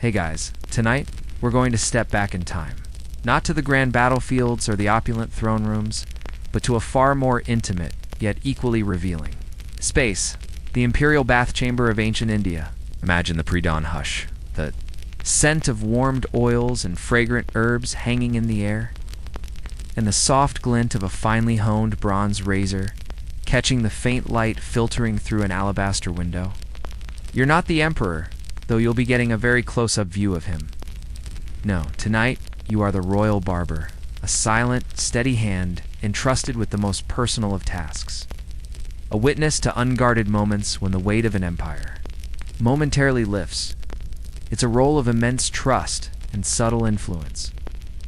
Hey guys, tonight we're going to step back in time. Not to the grand battlefields or the opulent throne rooms, but to a far more intimate, yet equally revealing space, the imperial bath chamber of ancient India. Imagine the pre-dawn hush, the scent of warmed oils and fragrant herbs hanging in the air, and the soft glint of a finely honed bronze razor catching the faint light filtering through an alabaster window. You're not the emperor, though you'll be getting a very close-up view of him. No, tonight you are the royal barber, a silent, steady hand entrusted with the most personal of tasks. A witness to unguarded moments when the weight of an empire momentarily lifts. It's a role of immense trust and subtle influence.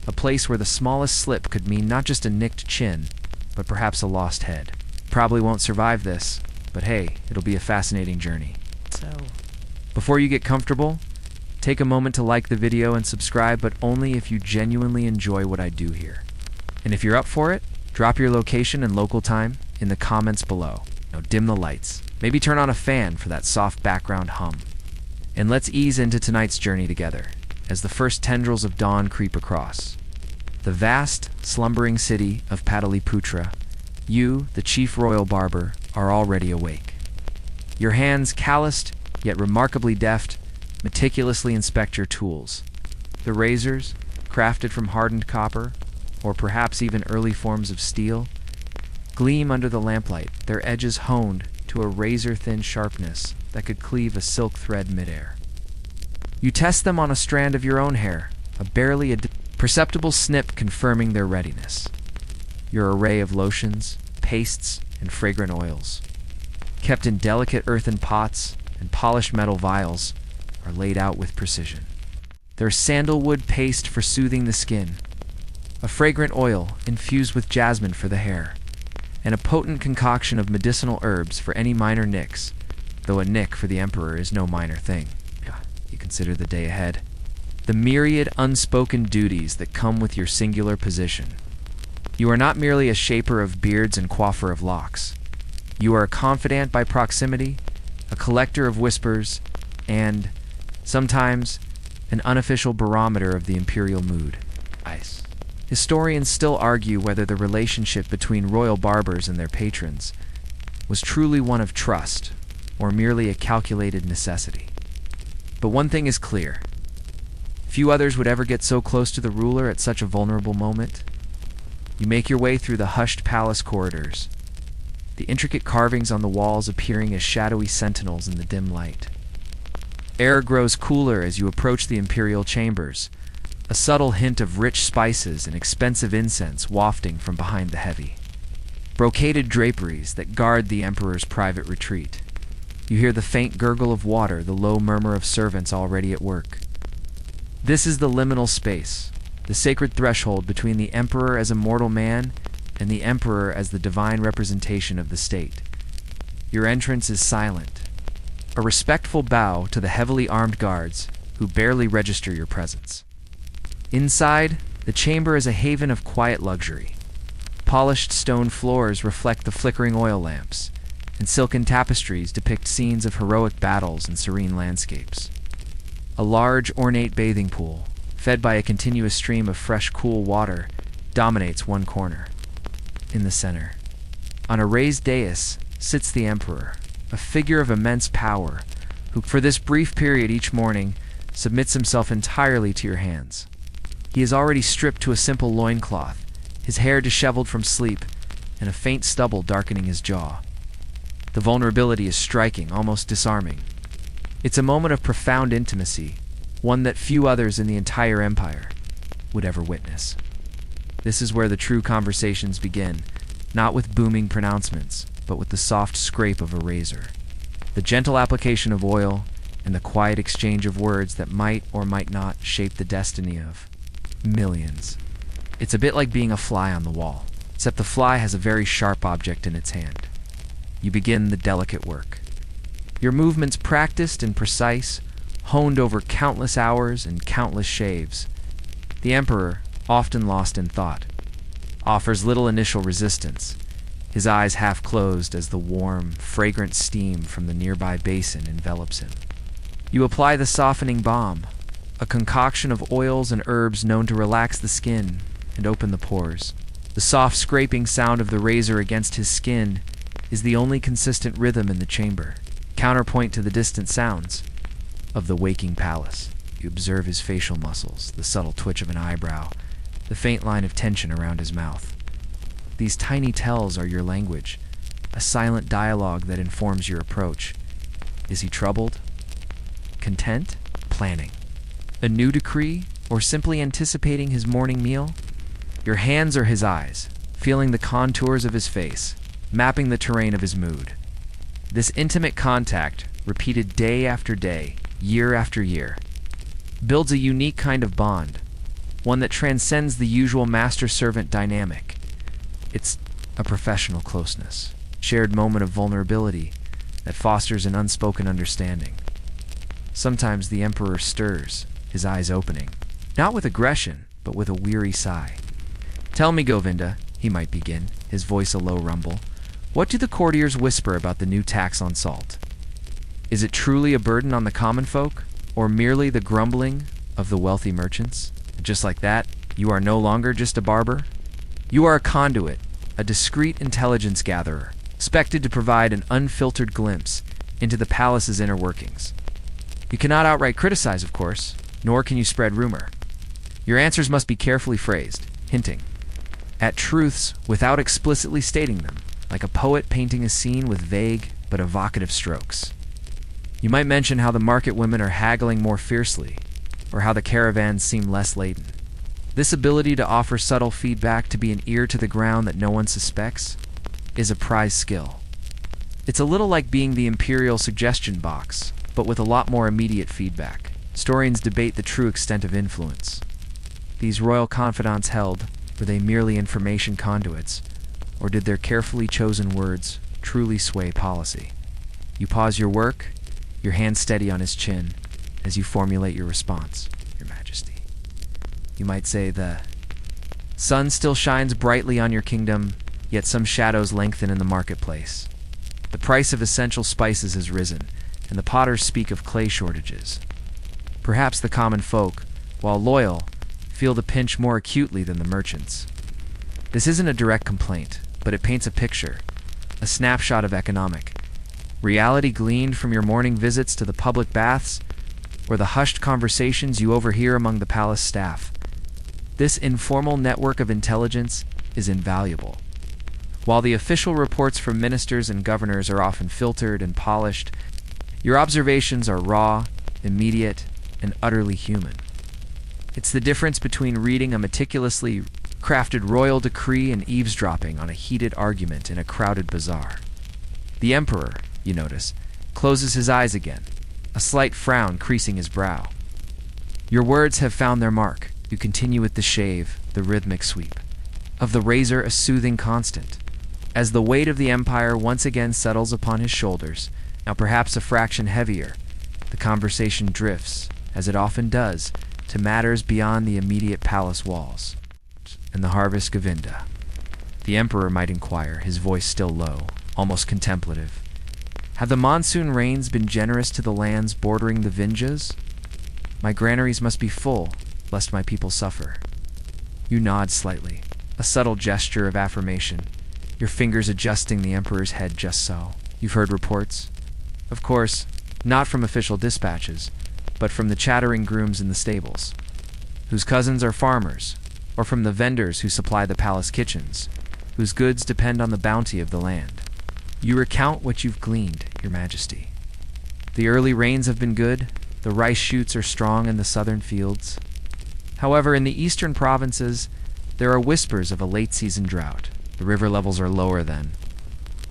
A place where the smallest slip could mean not just a nicked chin, but perhaps a lost head. Probably won't survive this, but hey, it'll be a fascinating journey. So, before you get comfortable, take a moment to like the video and subscribe, but only if you genuinely enjoy what I do here. And if you're up for it, drop your location and local time in the comments below. Now dim the lights. Maybe turn on a fan for that soft background hum. And let's ease into tonight's journey together, as the first tendrils of dawn creep across. The vast, slumbering city of Pataliputra, you, the chief royal barber, are already awake. Your hands calloused, yet remarkably deft, meticulously inspect your tools. The razors, crafted from hardened copper, or perhaps even early forms of steel, gleam under the lamplight, their edges honed to a razor-thin sharpness that could cleave a silk thread midair. You test them on a strand of your own hair, a barely perceptible snip confirming their readiness. Your array of lotions, pastes, and fragrant oils, kept in delicate earthen pots and polished metal vials, are laid out with precision. There's sandalwood paste for soothing the skin, a fragrant oil infused with jasmine for the hair, and a potent concoction of medicinal herbs for any minor nicks, though a nick for the emperor is no minor thing. You consider the day ahead. The myriad unspoken duties that come with your singular position. You are not merely a shaper of beards and coiffer of locks. You are a confidant by proximity, a collector of whispers, and, sometimes, an unofficial barometer of the imperial mood. Historians still argue whether the relationship between royal barbers and their patrons was truly one of trust, or merely a calculated necessity. But one thing is clear. Few others would ever get so close to the ruler at such a vulnerable moment. You make your way through the hushed palace corridors, the intricate carvings on the walls appearing as shadowy sentinels in the dim light. Air grows cooler as you approach the imperial chambers, a subtle hint of rich spices and expensive incense wafting from behind the heavy brocaded draperies that guard the emperor's private retreat. You hear the faint gurgle of water, the low murmur of servants already at work. This is the liminal space, the sacred threshold between the emperor as a mortal man and the emperor as the divine representation of the state. Your entrance is silent, a respectful bow to the heavily armed guards who barely register your presence. Inside, the chamber is a haven of quiet luxury. Polished stone floors reflect the flickering oil lamps, and silken tapestries depict scenes of heroic battles and serene landscapes. A large, ornate bathing pool, fed by a continuous stream of fresh, cool water, dominates one corner. In the center, on a raised dais, sits the emperor, a figure of immense power, who, for this brief period each morning, submits himself entirely to your hands. He is already stripped to a simple loincloth, his hair disheveled from sleep, and a faint stubble darkening his jaw. The vulnerability is striking, almost disarming. It's a moment of profound intimacy, one that few others in the entire empire would ever witness. This is where the true conversations begin, not with booming pronouncements, but with the soft scrape of a razor, the gentle application of oil, and the quiet exchange of words that might or might not shape the destiny of millions. It's a bit like being a fly on the wall, except the fly has a very sharp object in its hand. You begin the delicate work. Your movements practiced and precise, honed over countless hours and countless shaves. The emperor, often lost in thought, offers little initial resistance, his eyes half closed as the warm, fragrant steam from the nearby basin envelops him. You apply the softening balm, a concoction of oils and herbs known to relax the skin and open the pores. The soft scraping sound of the razor against his skin is the only consistent rhythm in the chamber, counterpoint to the distant sounds of the waking palace. You observe his facial muscles, the subtle twitch of an eyebrow, the faint line of tension around his mouth. These tiny tells are your language, a silent dialogue that informs your approach. Is he troubled? Content? Planning. A new decree? Or simply anticipating his morning meal? Your hands are his eyes, feeling the contours of his face, mapping the terrain of his mood. This intimate contact, repeated day after day, year after year, builds a unique kind of bond, one that transcends the usual master-servant dynamic. It's a professional closeness, shared moment of vulnerability that fosters an unspoken understanding. Sometimes the emperor stirs, his eyes opening, not with aggression, but with a weary sigh. "Tell me, Govinda," he might begin, his voice a low rumble, "what do the courtiers whisper about the new tax on salt? Is it truly a burden on the common folk, or merely the grumbling of the wealthy merchants? And just like that, you are no longer just a barber? You are a conduit, a discreet intelligence gatherer, expected to provide an unfiltered glimpse into the palace's inner workings. You cannot outright criticize, of course, nor can you spread rumor. Your answers must be carefully phrased, hinting at truths without explicitly stating them, like a poet painting a scene with vague but evocative strokes. You might mention how the market women are haggling more fiercely, or how the caravans seem less laden. This ability to offer subtle feedback, to be an ear to the ground that no one suspects, is a prized skill. It's a little like being the imperial suggestion box, but with a lot more immediate feedback. Historians debate the true extent of influence. These royal confidants held, were they merely information conduits, or did their carefully chosen words truly sway policy? You pause your work, your hand steady on his chin, as you formulate your response. "Your Majesty." You might say, "The sun still shines brightly on your kingdom, yet some shadows lengthen in the marketplace. The price of essential spices has risen, and the potters speak of clay shortages. Perhaps the common folk, while loyal, feel the pinch more acutely than the merchants." This isn't a direct complaint, but it paints a picture, a snapshot of economic reality gleaned from your morning visits to the public baths, or the hushed conversations you overhear among the palace staff. This informal network of intelligence is invaluable. While the official reports from ministers and governors are often filtered and polished, your observations are raw, immediate, and utterly human. It's the difference between reading a meticulously crafted royal decree and eavesdropping on a heated argument in a crowded bazaar. The emperor, you notice, closes his eyes again, a slight frown creasing his brow. Your words have found their mark. You continue with the shave, the rhythmic sweep of the razor, a soothing constant. As the weight of the empire once again settles upon his shoulders, now perhaps a fraction heavier, the conversation drifts, as it often does, to matters beyond the immediate palace walls. "And the harvest, Govinda?" The emperor might inquire, his voice still low, almost contemplative. "Have the monsoon rains been generous to the lands bordering the Vindhyas? My granaries must be full, lest my people suffer." You nod slightly, a subtle gesture of affirmation, your fingers adjusting the emperor's head just so. "You've heard reports?" "Of course, not from official dispatches, but from the chattering grooms in the stables, whose cousins are farmers, or from the vendors who supply the palace kitchens, whose goods depend on the bounty of the land. You recount what you've gleaned, Your Majesty. The early rains have been good, the rice shoots are strong in the southern fields. However, in the eastern provinces, there are whispers of a late-season drought. The river levels are lower than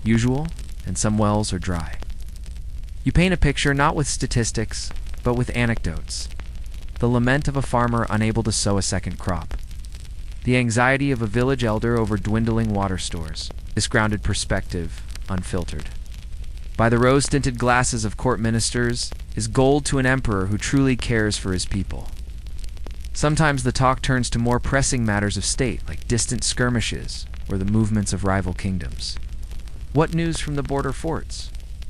usual, and some wells are dry." You paint a picture not with statistics, but with anecdotes. The lament of a farmer unable to sow a second crop. The anxiety of a village elder over dwindling water stores. This grounded perspective, unfiltered by the rose-tinted glasses of court ministers, is gold to an emperor who truly cares for his people. Sometimes the talk turns to more pressing matters of state, like distant skirmishes or the movements of rival kingdoms. "What news from the border forts?"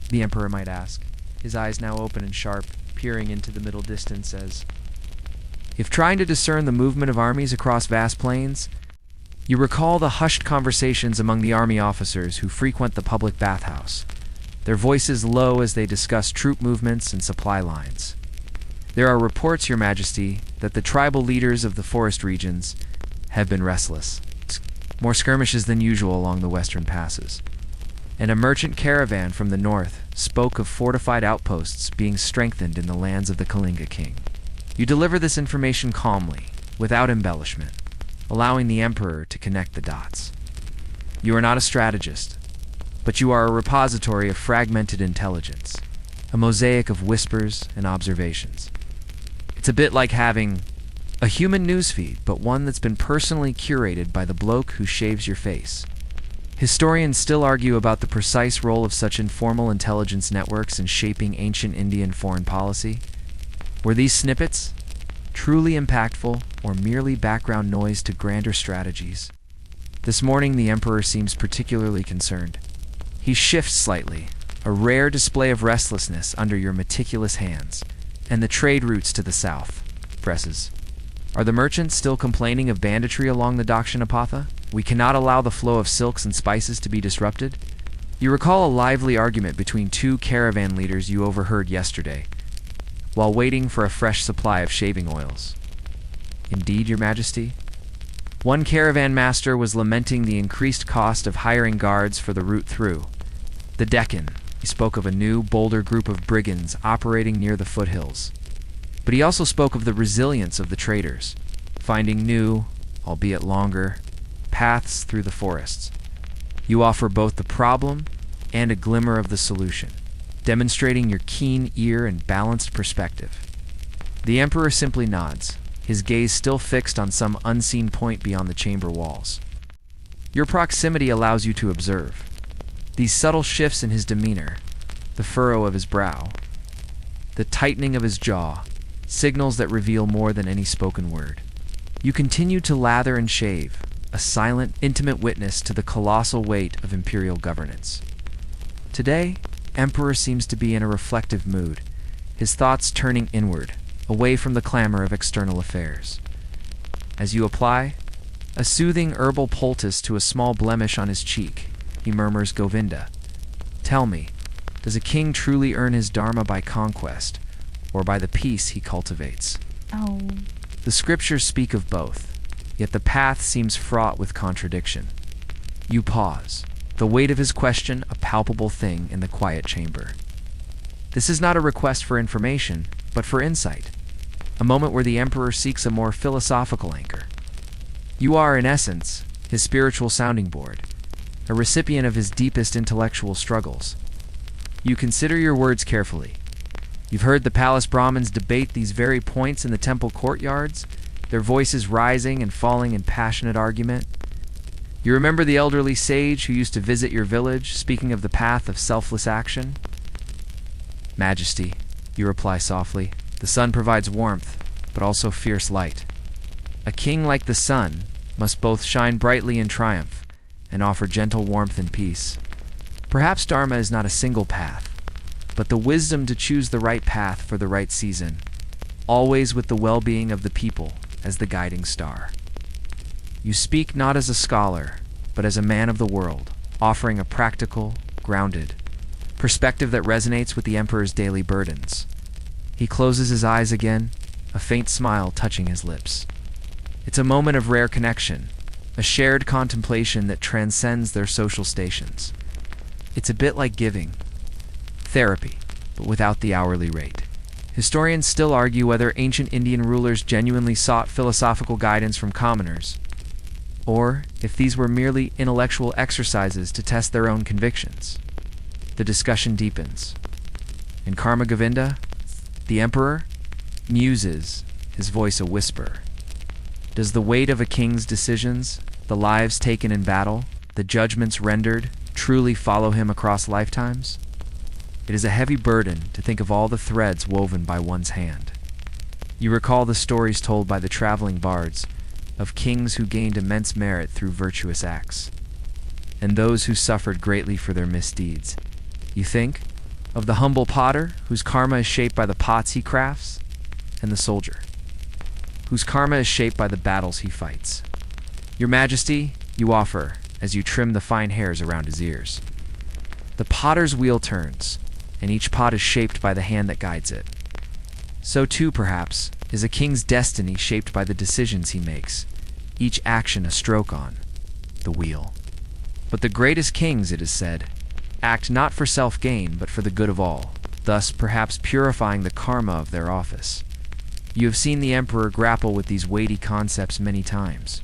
the emperor might ask, his eyes now open and sharp, peering into the middle distance as If trying to discern the movement of armies across vast plains, you recall the hushed conversations among the army officers who frequent the public bathhouse, their voices low as they discuss troop movements and supply lines. There are reports, Your Majesty, that the tribal leaders of the forest regions have been restless. More skirmishes than usual along the western passes. And a merchant caravan from the north spoke of fortified outposts being strengthened in the lands of the Kalinga king. You deliver this information calmly, without embellishment, allowing the emperor to connect the dots. You are not a strategist, but you are a repository of fragmented intelligence, a mosaic of whispers and observations. It's a bit like having a human newsfeed, but one that's been personally curated by the bloke who shaves your face. Historians still argue about the precise role of such informal intelligence networks in shaping ancient Indian foreign policy. Were these snippets truly impactful or merely background noise to grander strategies? This morning, the emperor seems particularly concerned. He shifts slightly, a rare display of restlessness under your meticulous hands, and the trade routes to the south presses. Are the merchants still complaining of banditry along the Dakshinapatha? We cannot allow the flow of silks and spices to be disrupted. You recall a lively argument between two caravan leaders you overheard yesterday, while waiting for a fresh supply of shaving oils. Indeed, Your Majesty. One caravan master was lamenting the increased cost of hiring guards for the route through the Deccan. He spoke of a new, bolder group of brigands operating near the foothills. But he also spoke of the resilience of the traders, finding new, albeit longer, paths through the forests. You offer both the problem and a glimmer of the solution, demonstrating your keen ear and balanced perspective. The emperor simply nods, his gaze still fixed on some unseen point beyond the chamber walls. Your proximity allows you to observe these subtle shifts in his demeanor, the furrow of his brow, the tightening of his jaw, signals that reveal more than any spoken word. You continue to lather and shave, a silent, intimate witness to the colossal weight of imperial governance. Today, Emperor seems to be in a reflective mood, his thoughts turning inward, away from the clamor of external affairs. As you apply a soothing herbal poultice to a small blemish on his cheek, he murmurs, Govinda, tell me, does a king truly earn his dharma by conquest, or by the peace he cultivates? Oh. The scriptures speak of both, yet the path seems fraught with contradiction. You pause, the weight of his question a palpable thing in the quiet chamber. This is not a request for information, but for insight, a moment where the emperor seeks a more philosophical anchor. You are, in essence, his spiritual sounding board, a recipient of his deepest intellectual struggles. You consider your words carefully. You've heard the palace Brahmins debate these very points in the temple courtyards, their voices rising and falling in passionate argument. You remember the elderly sage who used to visit your village, speaking of the path of selfless action? Majesty, you reply softly, the sun provides warmth, but also fierce light. A king like the sun must both shine brightly in triumph and offer gentle warmth and peace. Perhaps Dharma is not a single path, but the wisdom to choose the right path for the right season, always with the well-being of the people as the guiding star. You speak not as a scholar, but as a man of the world, offering a practical, grounded perspective that resonates with the emperor's daily burdens. He closes his eyes again, a faint smile touching his lips. It's a moment of rare connection, a shared contemplation that transcends their social stations. It's a bit like giving therapy, but without the hourly rate. Historians still argue whether ancient Indian rulers genuinely sought philosophical guidance from commoners, or if these were merely intellectual exercises to test their own convictions. The discussion deepens. In Karma Govinda, the emperor muses, his voice a whisper. Does the weight of a king's decisions, the lives taken in battle, the judgments rendered, truly follow him across lifetimes? It is a heavy burden to think of all the threads woven by one's hand. You recall the stories told by the traveling bards of kings who gained immense merit through virtuous acts, and those who suffered greatly for their misdeeds. You think of the humble potter whose karma is shaped by the pots he crafts, and the soldier whose karma is shaped by the battles he fights. Your Majesty, you offer, as you trim the fine hairs around his ears. The potter's wheel turns, and each pot is shaped by the hand that guides it. So too, perhaps, is a king's destiny shaped by the decisions he makes, each action a stroke on the wheel. But the greatest kings, it is said, act not for self-gain, but for the good of all, thus perhaps purifying the karma of their office. You have seen the emperor grapple with these weighty concepts many times.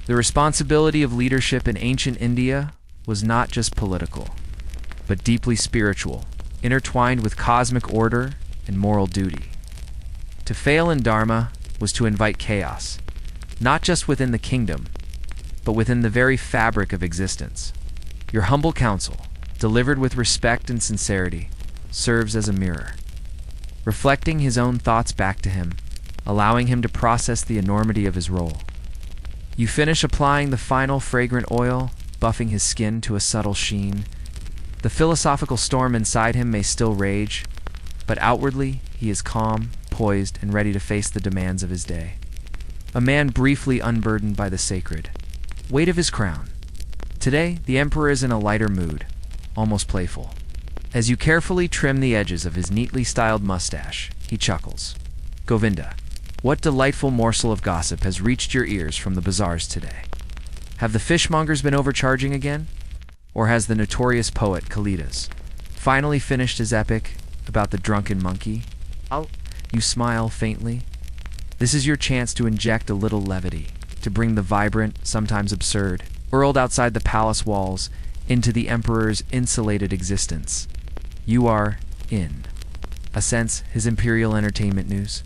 The responsibility of leadership in ancient India was not just political, but deeply spiritual, intertwined with cosmic order and moral duty. To fail in Dharma was to invite chaos, not just within the kingdom, but within the very fabric of existence. Your humble counsel, delivered with respect and sincerity, serves as a mirror, reflecting his own thoughts back to him, allowing him to process the enormity of his role. You finish applying the final fragrant oil, buffing his skin to a subtle sheen. The philosophical storm inside him may still rage, but outwardly he is calm, poised, and ready to face the demands of his day. A man briefly unburdened by the sacred weight of his crown. Today, the emperor is in a lighter mood, almost playful. As you carefully trim the edges of his neatly styled mustache, he chuckles. Govinda, what delightful morsel of gossip has reached your ears from the bazaars today? Have the fishmongers been overcharging again? Or has the notorious poet Kalidas finally finished his epic about the drunken monkey? You smile faintly. This is your chance to inject a little levity, to bring the vibrant, sometimes absurd, hurled outside the palace walls into the emperor's insulated existence. You are in a sense his imperial entertainment news.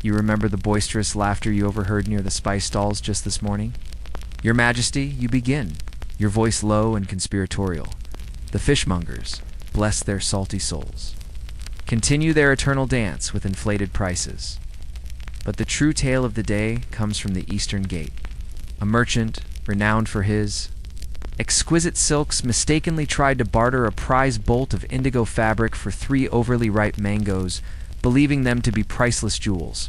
You remember the boisterous laughter you overheard near the spice stalls just this morning? Your Majesty, you begin, your voice low and conspiratorial. The fishmongers, bless their salty souls, continue their eternal dance with inflated prices. But the true tale of the day comes from the Eastern Gate. A merchant, renowned for his exquisite silks, mistakenly tried to barter a prize bolt of indigo fabric for 3 overly ripe mangoes, believing them to be priceless jewels.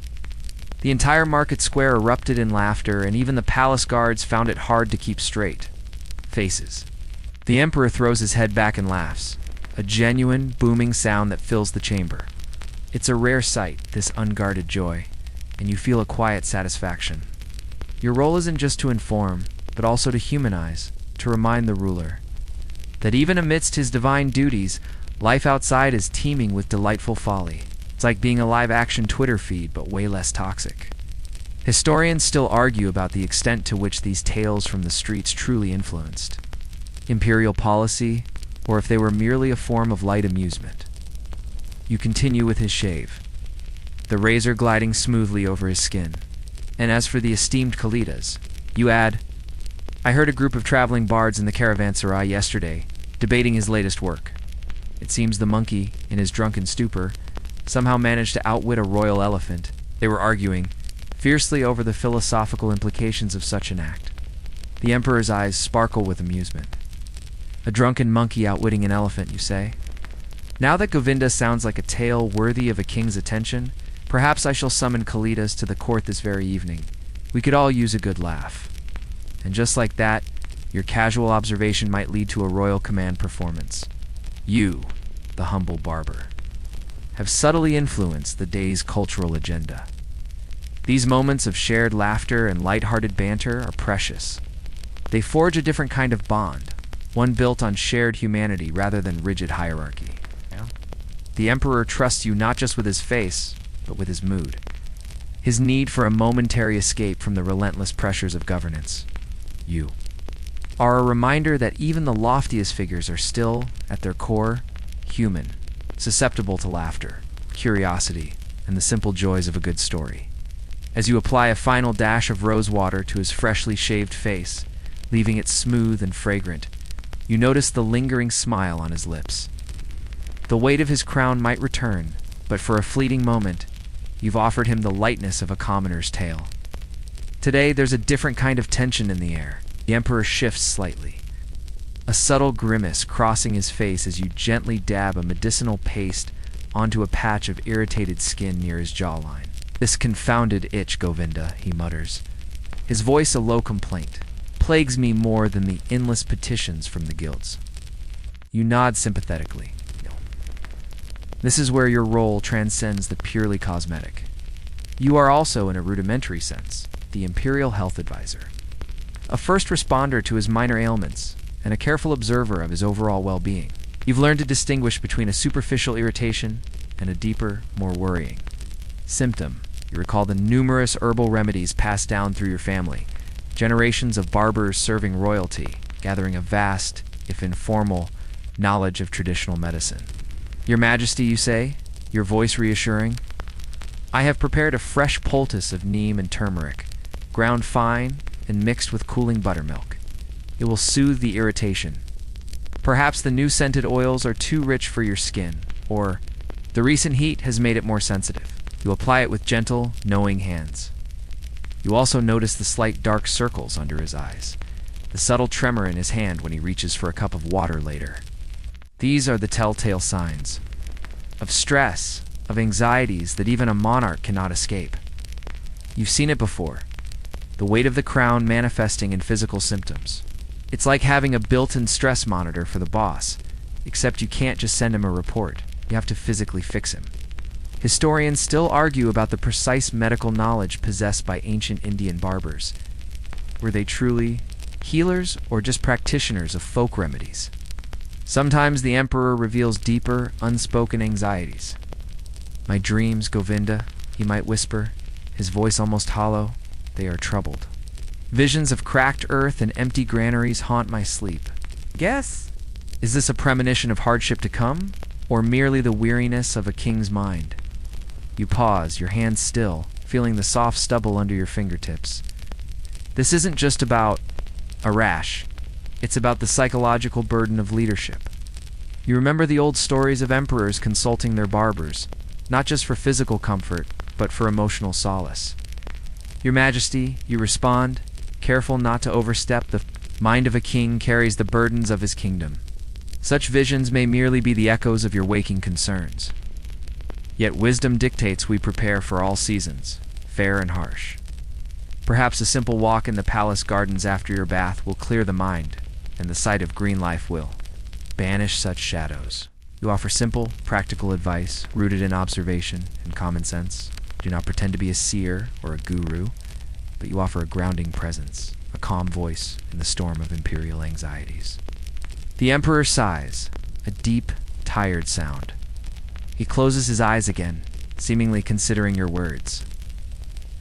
The entire market square erupted in laughter, and even the palace guards found it hard to keep straight faces. The emperor throws his head back and laughs, a genuine, booming sound that fills the chamber. It's a rare sight, this unguarded joy, and you feel a quiet satisfaction. Your role isn't just to inform, but also to humanize, to remind the ruler that even amidst his divine duties, life outside is teeming with delightful folly. It's like being a live-action Twitter feed, but way less toxic. Historians still argue about the extent to which these tales from the streets truly influenced imperial policy, or if they were merely a form of light amusement. You continue with his shave, the razor gliding smoothly over his skin. And as for the esteemed Kalidas, you add, I heard a group of traveling bards in the caravanserai yesterday, debating his latest work. It seems the monkey, in his drunken stupor, somehow managed to outwit a royal elephant. They were arguing fiercely over the philosophical implications of such an act. The emperor's eyes sparkle with amusement. A drunken monkey outwitting an elephant, you say? Now that Govinda sounds like a tale worthy of a king's attention, perhaps I shall summon Kalidas to the court this very evening. We could all use a good laugh. And just like that, your casual observation might lead to a royal command performance. You, the humble barber, have subtly influenced the day's cultural agenda. These moments of shared laughter and light-hearted banter are precious. They forge a different kind of bond, one built on shared humanity rather than rigid hierarchy. The emperor trusts you not just with his face, but with his mood. His need for a momentary escape from the relentless pressures of governance. You are a reminder that even the loftiest figures are still, at their core, human, susceptible to laughter, curiosity, and the simple joys of a good story. As you apply a final dash of rose water to his freshly shaved face, leaving it smooth and fragrant, you notice the lingering smile on his lips. The weight of his crown might return, but for a fleeting moment, you've offered him the lightness of a commoner's tale. Today, there's a different kind of tension in the air. The emperor shifts slightly, a subtle grimace crossing his face as you gently dab a medicinal paste onto a patch of irritated skin near his jawline. This confounded itch, Govinda, he mutters, his voice a low complaint, plagues me more than the endless petitions from the guilds. You nod sympathetically. This is where your role transcends the purely cosmetic. You are also, in a rudimentary sense, the Imperial Health Advisor, a first responder to his minor ailments, and a careful observer of his overall well-being. You've learned to distinguish between a superficial irritation and a deeper, more worrying symptom. You recall the numerous herbal remedies passed down through your family, generations of barbers serving royalty, gathering a vast, if informal, knowledge of traditional medicine. Your Majesty, you say, your voice reassuring? I have prepared a fresh poultice of neem and turmeric, ground fine and mixed with cooling buttermilk. It will soothe the irritation. Perhaps the new scented oils are too rich for your skin, or the recent heat has made it more sensitive. You apply it with gentle, knowing hands. You also notice the slight dark circles under his eyes, the subtle tremor in his hand when he reaches for a cup of water later. These are the telltale signs of stress, of anxieties that even a monarch cannot escape. You've seen it before, the weight of the crown manifesting in physical symptoms. It's like having a built-in stress monitor for the boss, except you can't just send him a report. You have to physically fix him. Historians still argue about the precise medical knowledge possessed by ancient Indian barbers. Were they truly healers or just practitioners of folk remedies? Sometimes the emperor reveals deeper, unspoken anxieties. My dreams, Govinda, he might whisper, his voice almost hollow, they are troubled. Visions of cracked earth and empty granaries haunt my sleep. Guess? Is this a premonition of hardship to come, or merely the weariness of a king's mind? You pause, your hands still, feeling the soft stubble under your fingertips. This isn't just about a rash. It's about the psychological burden of leadership. You remember the old stories of emperors consulting their barbers, not just for physical comfort, but for emotional solace. Your Majesty, you respond, careful not to overstep. The mind of a king carries the burdens of his kingdom. Such visions may merely be the echoes of your waking concerns. Yet wisdom dictates we prepare for all seasons, fair and harsh. Perhaps a simple walk in the palace gardens after your bath will clear the mind, and the sight of green life will banish such shadows. You offer simple, practical advice, rooted in observation and common sense. Do not pretend to be a seer or a guru, but you offer a grounding presence, a calm voice in the storm of imperial anxieties. The emperor sighs, a deep, tired sound. He closes his eyes again, seemingly considering your words.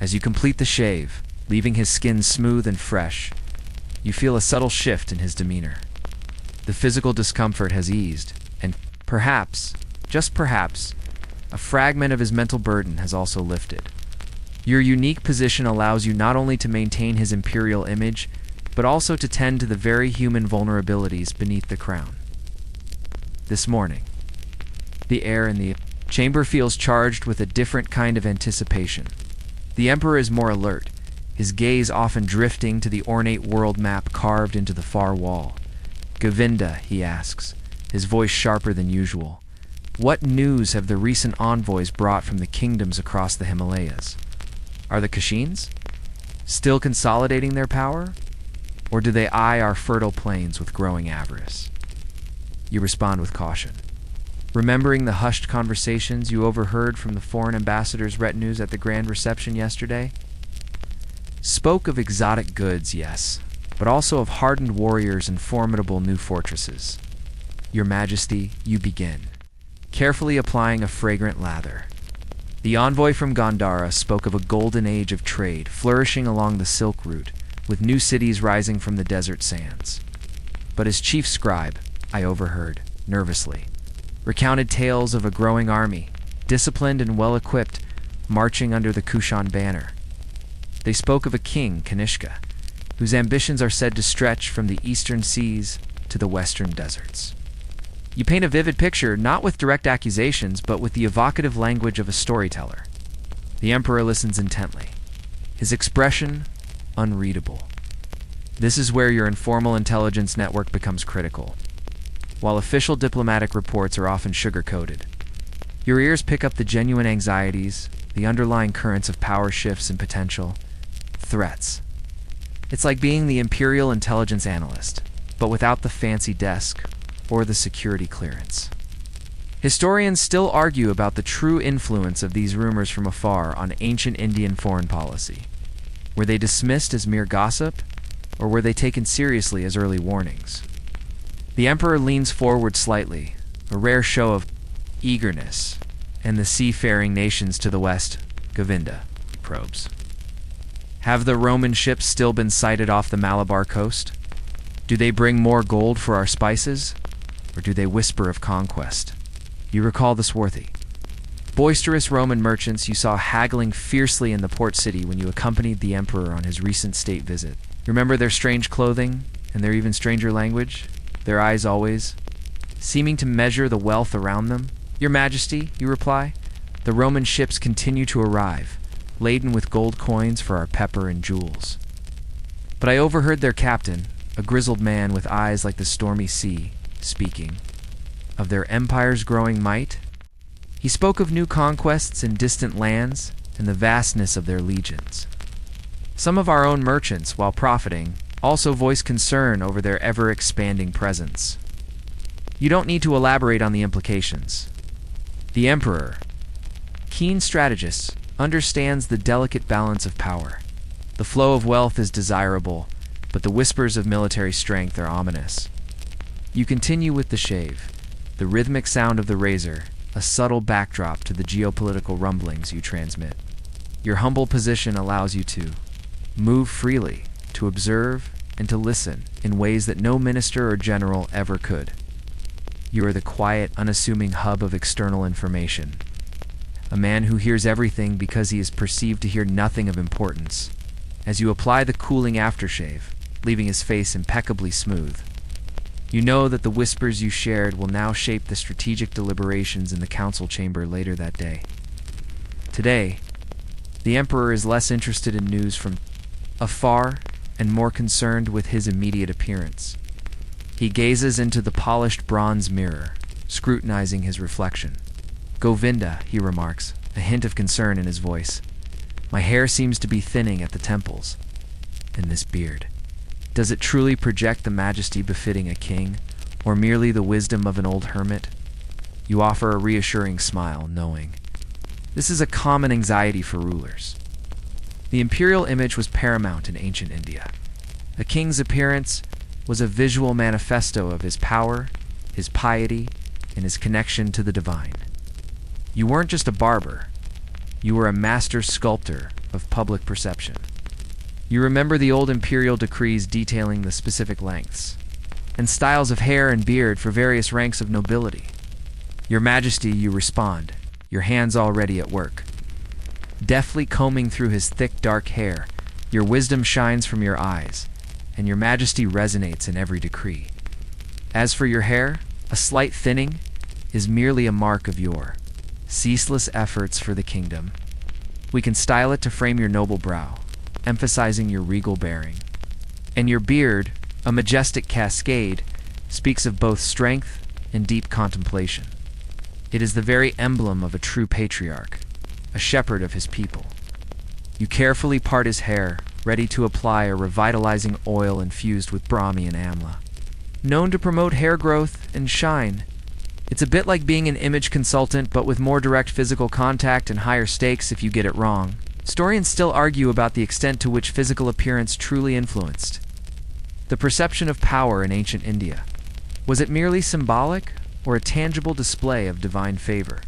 As you complete the shave, leaving his skin smooth and fresh, you feel a subtle shift in his demeanor. The physical discomfort has eased, and perhaps, just perhaps, a fragment of his mental burden has also lifted. Your unique position allows you not only to maintain his imperial image, but also to tend to the very human vulnerabilities beneath the crown. This morning, the air in the chamber feels charged with a different kind of anticipation. The emperor is more alert, his gaze often drifting to the ornate world map carved into the far wall. Govinda, he asks, his voice sharper than usual. What news have the recent envoys brought from the kingdoms across the Himalayas? Are the Kashins still consolidating their power? Or do they eye our fertile plains with growing avarice? You respond with caution, remembering the hushed conversations you overheard from the foreign ambassadors' retinues at the grand reception yesterday. Spoke of exotic goods, yes, but also of hardened warriors and formidable new fortresses. Your Majesty, you begin, carefully applying a fragrant lather. The envoy from Gandhara spoke of a golden age of trade flourishing along the Silk Route, with new cities rising from the desert sands. But his chief scribe, I overheard, nervously, recounted tales of a growing army, disciplined and well-equipped, marching under the Kushan banner. They spoke of a king, Kanishka, whose ambitions are said to stretch from the eastern seas to the western deserts. You paint a vivid picture, not with direct accusations, but with the evocative language of a storyteller. The emperor listens intently, his expression unreadable. This is where your informal intelligence network becomes critical. While official diplomatic reports are often sugar-coated, your ears pick up the genuine anxieties, the underlying currents of power shifts and potential threats. It's like being the Imperial intelligence analyst, but without the fancy desk or the security clearance. Historians still argue about the true influence of these rumors from afar on ancient Indian foreign policy. Were they dismissed as mere gossip, or were they taken seriously as early warnings? The emperor leans forward slightly, a rare show of eagerness, and the seafaring nations to the west, Govinda, probes. Have the Roman ships still been sighted off the Malabar coast? Do they bring more gold for our spices, or do they whisper of conquest? You recall the swarthy, boisterous Roman merchants you saw haggling fiercely in the port city when you accompanied the emperor on his recent state visit. Remember their strange clothing and their even stranger language? Their eyes always seeming to measure the wealth around them? Your Majesty, you reply, the Roman ships continue to arrive, laden with gold coins for our pepper and jewels. But I overheard their captain, a grizzled man with eyes like the stormy sea, speaking of their empire's growing might. He spoke of new conquests in distant lands and the vastness of their legions. Some of our own merchants, while profiting, also voiced concern over their ever-expanding presence. You don't need to elaborate on the implications. The emperor, keen strategist, understands the delicate balance of power. The flow of wealth is desirable, but the whispers of military strength are ominous. You continue with the shave, the rhythmic sound of the razor, a subtle backdrop to the geopolitical rumblings you transmit. Your humble position allows you to move freely, to observe, and to listen in ways that no minister or general ever could. You are the quiet, unassuming hub of external information. A man who hears everything because he is perceived to hear nothing of importance. As you apply the cooling aftershave, leaving his face impeccably smooth, you know that the whispers you shared will now shape the strategic deliberations in the council chamber later that day. Today, the emperor is less interested in news from afar and more concerned with his immediate appearance. He gazes into the polished bronze mirror, scrutinizing his reflection. Govinda, he remarks, a hint of concern in his voice. My hair seems to be thinning at the temples. And this beard. Does it truly project the majesty befitting a king, or merely the wisdom of an old hermit? You offer a reassuring smile, knowing this is a common anxiety for rulers. The imperial image was paramount in ancient India. A king's appearance was a visual manifesto of his power, his piety, and his connection to the divine. You weren't just a barber. You were a master sculptor of public perception. You remember the old imperial decrees detailing the specific lengths and styles of hair and beard for various ranks of nobility. Your Majesty, you respond, your hands already at work. Deftly combing through his thick, dark hair, your wisdom shines from your eyes, and your Majesty resonates in every decree. As for your hair, a slight thinning is merely a mark of your ceaseless efforts for the kingdom. We can style it to frame your noble brow, emphasizing your regal bearing. And your beard, a majestic cascade, speaks of both strength and deep contemplation. It is the very emblem of a true patriarch, a shepherd of his people. You carefully part his hair, ready to apply a revitalizing oil infused with Brahmi and amla. Known to promote hair growth and shine, it's a bit like being an image consultant, but with more direct physical contact and higher stakes if you get it wrong. Historians still argue about the extent to which physical appearance truly influenced the perception of power in ancient India. Was it merely symbolic, or a tangible display of divine favor?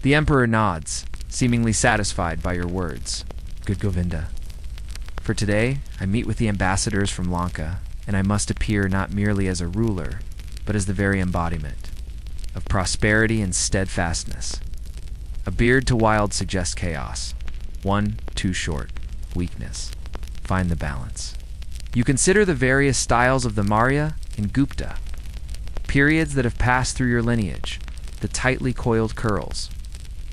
The emperor nods, seemingly satisfied by your words, good Govinda. For today, I meet with the ambassadors from Lanka, and I must appear not merely as a ruler, but as the very embodiment of prosperity and steadfastness. A beard to wild suggests chaos. One too short, weakness. Find the balance. You consider the various styles of the Maurya and Gupta, periods that have passed through your lineage, the tightly coiled curls,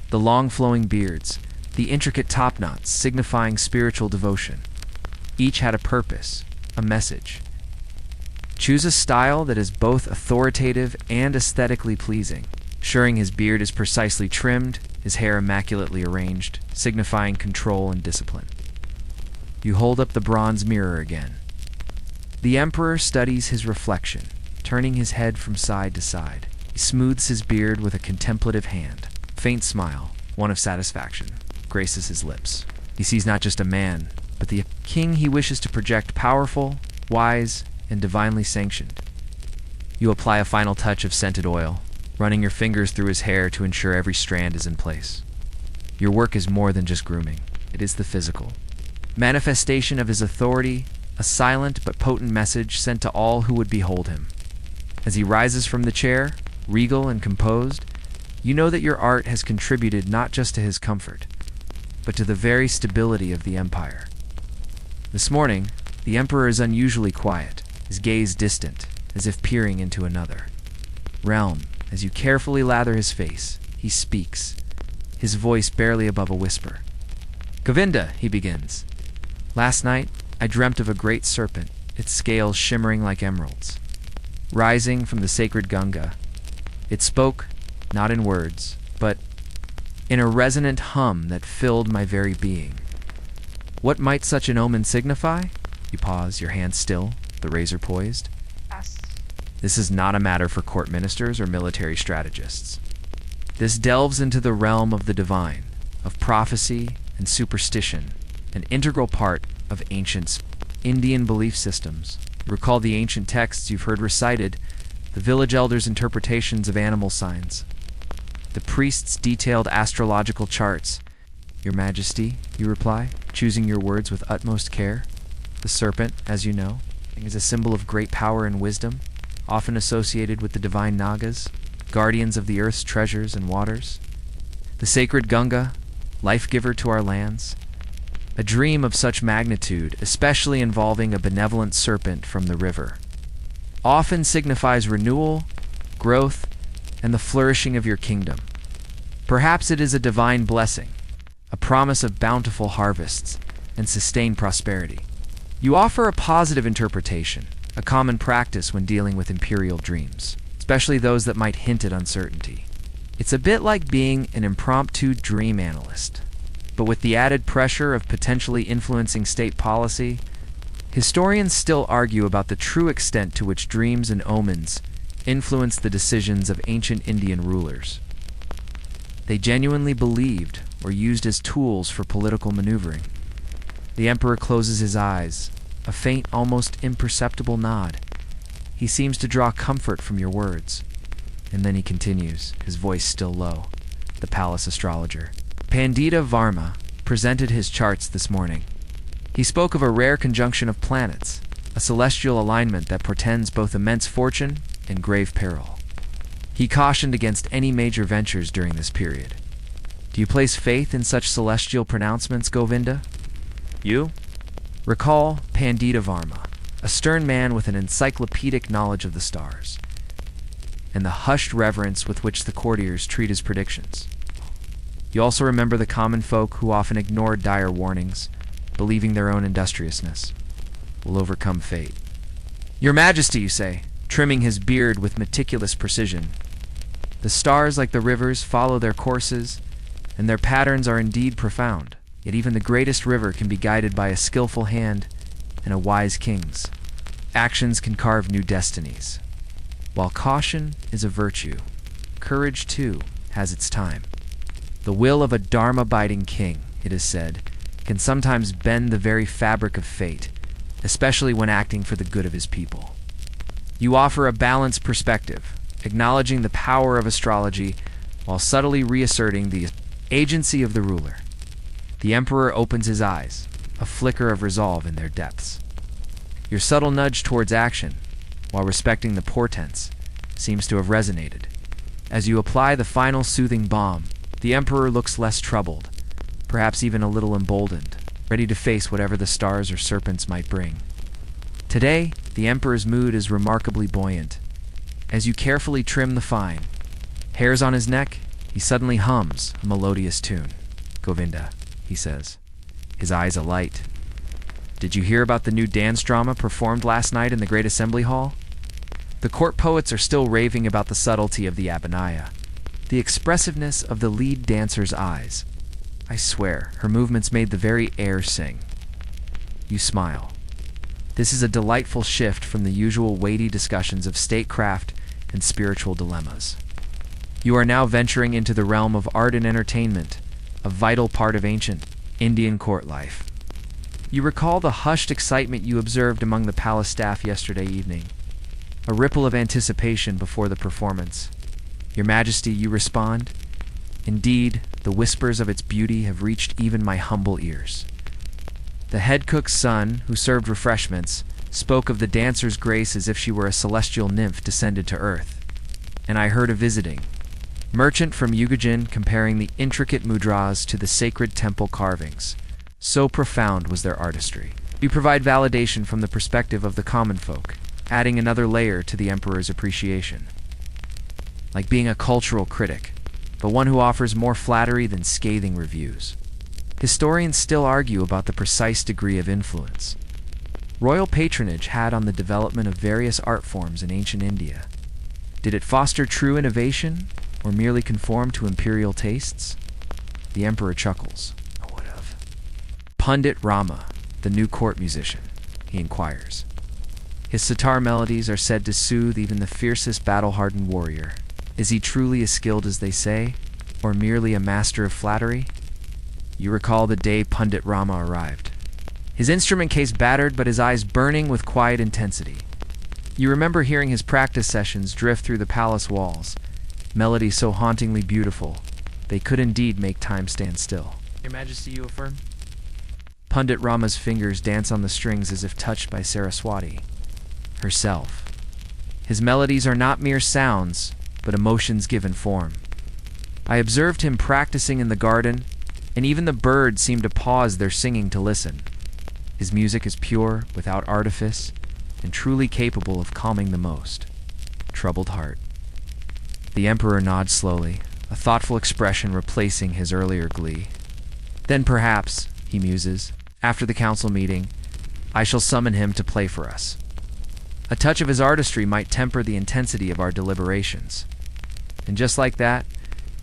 the long flowing beards, the intricate top knots signifying spiritual devotion. Each had a purpose, a message. Choose a style that is both authoritative and aesthetically pleasing, ensuring his beard is precisely trimmed his hair immaculately arranged, signifying control and discipline. You hold up the bronze mirror again. The emperor studies his reflection, turning his head from side to side. He smooths his beard with a contemplative hand. A faint smile, one of satisfaction, graces his lips. He sees not just a man, but the king he wishes to project, powerful, wise, and divinely sanctioned. You apply a final touch of scented oil, running your fingers through his hair to ensure every strand is in place. Your work is more than just grooming. It is the physical manifestation of his authority, a silent but potent message sent to all who would behold him. As he rises from the chair, regal and composed, you know that your art has contributed not just to his comfort, but to the very stability of the empire. This morning, the emperor is unusually quiet, his gaze distant, as if peering into another realm. As you carefully lather his face, he speaks, his voice barely above a whisper. "Govinda," he begins. "Last night, I dreamt of a great serpent, its scales shimmering like emeralds, rising from the sacred Ganga. It spoke, not in words, but in a resonant hum that filled my very being. What might such an omen signify?" You pause, your hand still, the razor poised. Yes. This is not a matter for court ministers or military strategists. This delves into the realm of the divine, of prophecy and superstition, an integral part of ancient Indian belief systems. Recall the ancient texts you've heard recited, the village elders' interpretations of animal signs, the priests' detailed astrological charts. "Your Majesty," you reply, choosing your words with utmost care. The serpent, as you know, is a symbol of great power and wisdom, often associated with the divine Nagas, guardians of the earth's treasures and waters. The sacred Ganga, life-giver to our lands. A dream of such magnitude, especially involving a benevolent serpent from the river, often signifies renewal, growth, and the flourishing of your kingdom. Perhaps it is a divine blessing, a promise of bountiful harvests and sustained prosperity. You offer a positive interpretation, a common practice when dealing with imperial dreams, especially those that might hint at uncertainty. It's a bit like being an impromptu dream analyst, but with the added pressure of potentially influencing state policy. Historians still argue about the true extent to which dreams and omens influenced the decisions of ancient Indian rulers. They genuinely believed or used as tools for political maneuvering. The emperor closes his eyes, a faint, almost imperceptible nod. He seems to draw comfort from your words. And then he continues, his voice still low. The palace astrologer, Pandita Varma, presented his charts this morning. He spoke of a rare conjunction of planets, a celestial alignment that portends both immense fortune and grave peril. He cautioned against any major ventures during this period. Do you place faith in such celestial pronouncements, Govinda? You? Recall Pandita Varma, a stern man with an encyclopedic knowledge of the stars, and the hushed reverence with which the courtiers treat his predictions. You also remember the common folk who often ignored dire warnings, believing their own industriousness will overcome fate. Your Majesty, you say, trimming his beard with meticulous precision. The stars, like the rivers, follow their courses, and their patterns are indeed profound. Yet even the greatest river can be guided by a skillful hand and a wise king's. Actions can carve new destinies. While caution is a virtue, courage, too, has its time. The will of a dharma-abiding king, it is said, can sometimes bend the very fabric of fate, especially when acting for the good of his people. You offer a balanced perspective, acknowledging the power of astrology while subtly reasserting the agency of the ruler. The emperor opens his eyes, a flicker of resolve in their depths. Your subtle nudge towards action, while respecting the portents, seems to have resonated. As you apply the final soothing balm, the emperor looks less troubled, perhaps even a little emboldened, ready to face whatever the stars or serpents might bring. Today, the emperor's mood is remarkably buoyant. As you carefully trim the fine hairs on his neck, he suddenly hums a melodious tune. Govinda, he says, his eyes alight. Did you hear about the new dance drama performed last night in the Great Assembly Hall? The court poets are still raving about the subtlety of the Abhinaya, The expressiveness of the lead dancer's eyes. I swear, her movements made the very air sing. You smile. This is a delightful shift from the usual weighty discussions of statecraft and spiritual dilemmas. You are now venturing into the realm of art and entertainment, a vital part of ancient Indian court life. You recall the hushed excitement you observed among the palace staff yesterday evening, a ripple of anticipation before the performance. Your Majesty, you respond, indeed, the whispers of its beauty have reached even my humble ears. The head cook's son, who served refreshments, spoke of the dancer's grace as if she were a celestial nymph descended to earth. And I heard a visiting merchant from Ugajin comparing the intricate mudras to the sacred temple carvings. So profound was their artistry. We provide validation from the perspective of the common folk, adding another layer to the emperor's appreciation. Like being a cultural critic, but one who offers more flattery than scathing reviews. Historians still argue about the precise degree of influence royal patronage had on the development of various art forms in ancient India. Did it foster true innovation, or merely conform to imperial tastes? The emperor chuckles. I would have. Pandit Rama, the new court musician, he inquires. His sitar melodies are said to soothe even the fiercest battle-hardened warrior. Is he truly as skilled as they say, or merely a master of flattery? You recall the day Pandit Rama arrived. His instrument case battered, but his eyes burning with quiet intensity. You remember hearing his practice sessions drift through the palace walls, melodies so hauntingly beautiful, they could indeed make time stand still. Your Majesty, you affirm? Pandit Rama's fingers dance on the strings as if touched by Saraswati herself. His melodies are not mere sounds, but emotions given form. I observed him practicing in the garden, and even the birds seemed to pause their singing to listen. His music is pure, without artifice, and truly capable of calming the most troubled heart. The emperor nods slowly, a thoughtful expression replacing his earlier glee. Then perhaps, he muses, after the council meeting, I shall summon him to play for us. A touch of his artistry might temper the intensity of our deliberations. And just like that,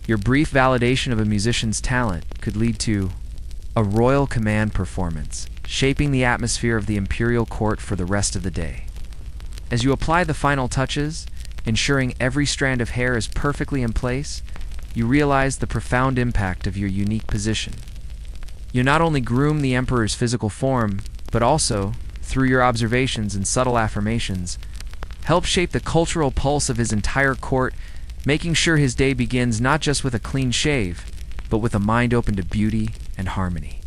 your brief validation of a musician's talent could lead to a royal command performance, shaping the atmosphere of the imperial court for the rest of the day. As you apply the final touches, ensuring every strand of hair is perfectly in place, you realize the profound impact of your unique position. You not only groom the emperor's physical form, but also, through your observations and subtle affirmations, help shape the cultural pulse of his entire court, making sure his day begins not just with a clean shave, but with a mind open to beauty and harmony.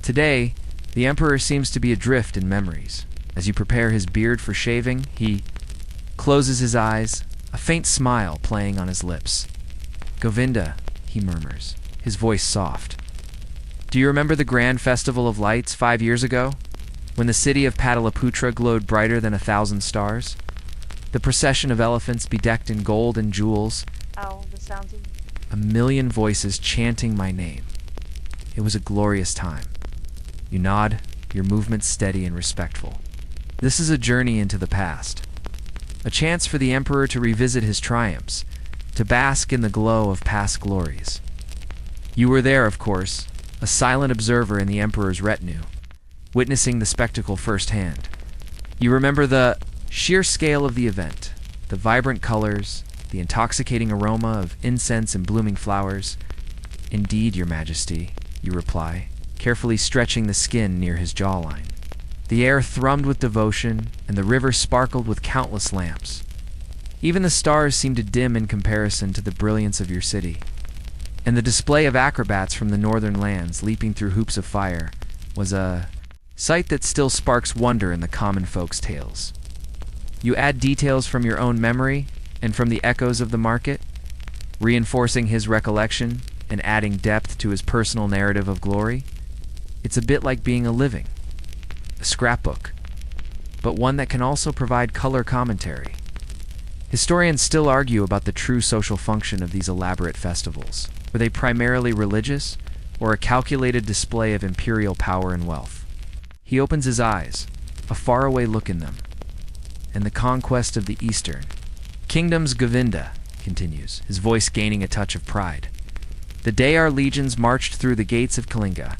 Today, the emperor seems to be adrift in memories. As you prepare his beard for shaving, he closes his eyes, a faint smile playing on his lips. Govinda, he murmurs, his voice soft. Do you remember the grand festival of lights 5 years ago, when the city of Pataliputra glowed brighter than 1,000 stars? The procession of elephants bedecked in gold and jewels. Ow, the sounds of... A million voices chanting my name. It was a glorious time. You nod, your movements steady and respectful. This is a journey into the past. A chance for the emperor to revisit his triumphs, to bask in the glow of past glories. You were there, of course, a silent observer in the emperor's retinue, witnessing the spectacle firsthand. You remember the sheer scale of the event, the vibrant colors, the intoxicating aroma of incense and blooming flowers. Indeed, Your Majesty, you reply, carefully stretching the skin near his jawline. The air thrummed with devotion, and the river sparkled with countless lamps. Even the stars seemed to dim in comparison to the brilliance of your city. And the display of acrobats from the northern lands leaping through hoops of fire was a sight that still sparks wonder in the common folks' tales. You add details from your own memory and from the echoes of the market, reinforcing his recollection and adding depth to his personal narrative of glory. It's a bit like being a scrapbook, but one that can also provide color commentary. Historians still argue about the true social function of these elaborate festivals. Were they primarily religious, or a calculated display of imperial power and wealth? He opens his eyes, a faraway look in them. And the conquest of the Eastern Kingdom's Govinda, continues, his voice gaining a touch of pride. "The day our legions marched through the gates of Kalinga,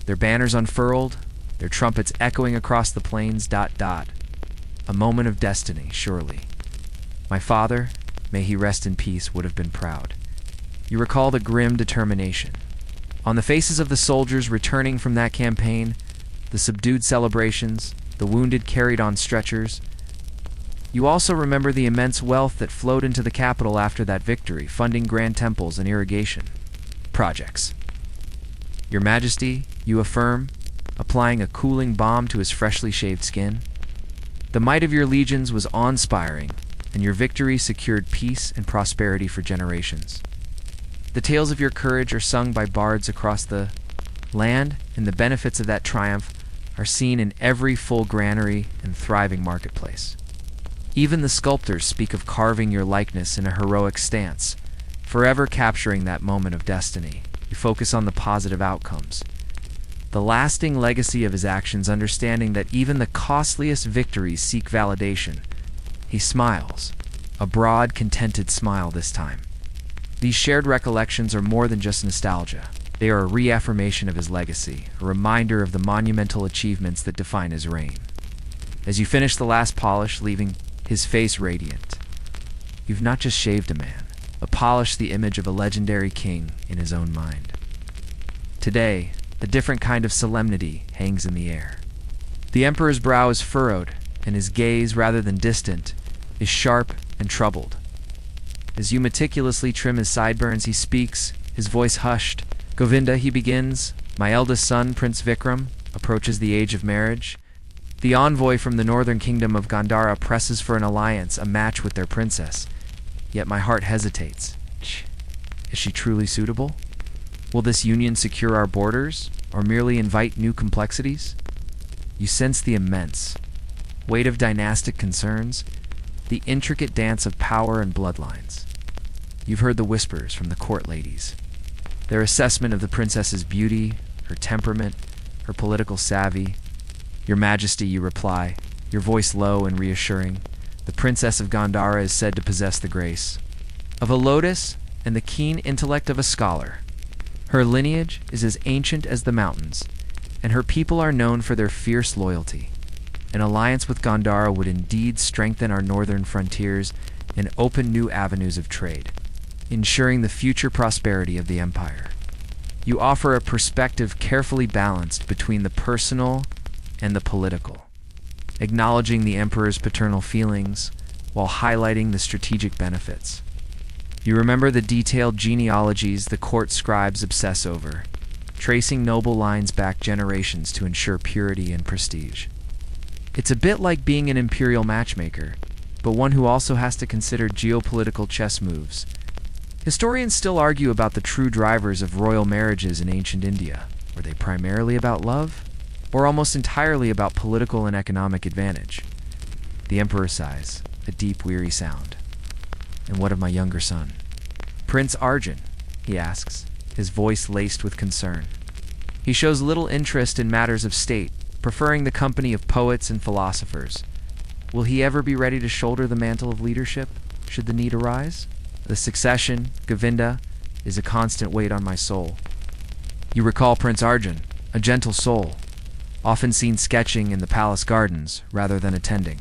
their banners unfurled, their trumpets echoing across the plains, ... A moment of destiny, surely. My father, may he rest in peace, would have been proud. You recall the grim determination on the faces of the soldiers returning from that campaign, the subdued celebrations, the wounded carried on stretchers. You also remember the immense wealth that flowed into the capital after that victory, funding grand temples and irrigation projects. Your Majesty, you affirm, applying a cooling balm to his freshly shaved skin. The might of your legions was awe-inspiring, and your victory secured peace and prosperity for generations. The tales of your courage are sung by bards across the land, and the benefits of that triumph are seen in every full granary and thriving marketplace. Even the sculptors speak of carving your likeness in a heroic stance, forever capturing that moment of destiny. You focus on the positive outcomes, the lasting legacy of his actions, understanding that even the costliest victories seek validation. He smiles, a broad, contented smile this time. These shared recollections are more than just nostalgia. They are a reaffirmation of his legacy, a reminder of the monumental achievements that define his reign. As you finish the last polish, leaving his face radiant, you've not just shaved a man, but polished the image of a legendary king in his own mind. Today, a different kind of solemnity hangs in the air. The emperor's brow is furrowed, and his gaze, rather than distant, is sharp and troubled. As you meticulously trim his sideburns, he speaks, his voice hushed. "Govinda," he begins, "my eldest son, Prince Vikram, approaches the age of marriage. The envoy from the northern kingdom of Gandhara presses for an alliance, a match with their princess. Yet my heart hesitates. Is she truly suitable? Will this union secure our borders, or merely invite new complexities?" You sense the immense weight of dynastic concerns, the intricate dance of power and bloodlines. You've heard the whispers from the court ladies, their assessment of the princess's beauty, her temperament, her political savvy. "Your Majesty," you reply, your voice low and reassuring, "the princess of Gandhara is said to possess the grace of a lotus and the keen intellect of a scholar. Her lineage is as ancient as the mountains, and her people are known for their fierce loyalty. An alliance with Gandhara would indeed strengthen our northern frontiers and open new avenues of trade, ensuring the future prosperity of the empire." You offer a perspective carefully balanced between the personal and the political, acknowledging the emperor's paternal feelings while highlighting the strategic benefits. You remember the detailed genealogies the court scribes obsess over, tracing noble lines back generations to ensure purity and prestige. It's a bit like being an imperial matchmaker, but one who also has to consider geopolitical chess moves. Historians still argue about the true drivers of royal marriages in ancient India. Were they primarily about love, or almost entirely about political and economic advantage? The emperor sighs, a deep, weary sound. "And what of my younger son, Prince Arjun?" he asks, his voice laced with concern. He shows little interest in matters of state, preferring the company of poets and philosophers. Will he ever be ready to shoulder the mantle of leadership, should the need arise? "The succession, Govinda, is a constant weight on my soul." You recall Prince Arjun, a gentle soul, often seen sketching in the palace gardens rather than attending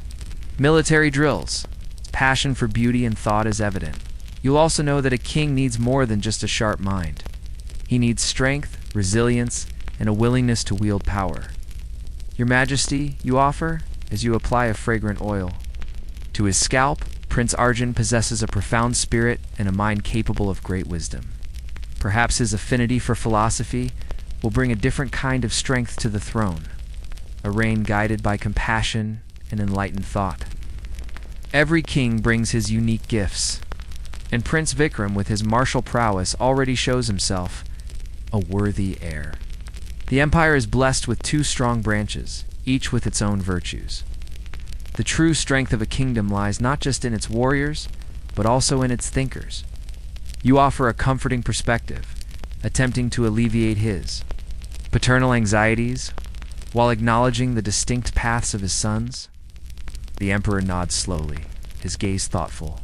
military drills. His passion for beauty and thought is evident. You'll also know that a king needs more than just a sharp mind. He needs strength, resilience, and a willingness to wield power. "Your Majesty," you offer, as you apply a fragrant oil to his scalp, Prince Arjun possesses a profound spirit and a mind capable of great wisdom. Perhaps his affinity for philosophy will bring a different kind of strength to the throne, a reign guided by compassion and enlightened thought. Every king brings his unique gifts, and Prince Vikram, with his martial prowess, already shows himself a worthy heir. The empire is blessed with two strong branches, each with its own virtues. The true strength of a kingdom lies not just in its warriors, but also in its thinkers. You offer a comforting perspective, attempting to alleviate his paternal anxieties while acknowledging the distinct paths of his sons. The emperor nods slowly, his gaze thoughtful.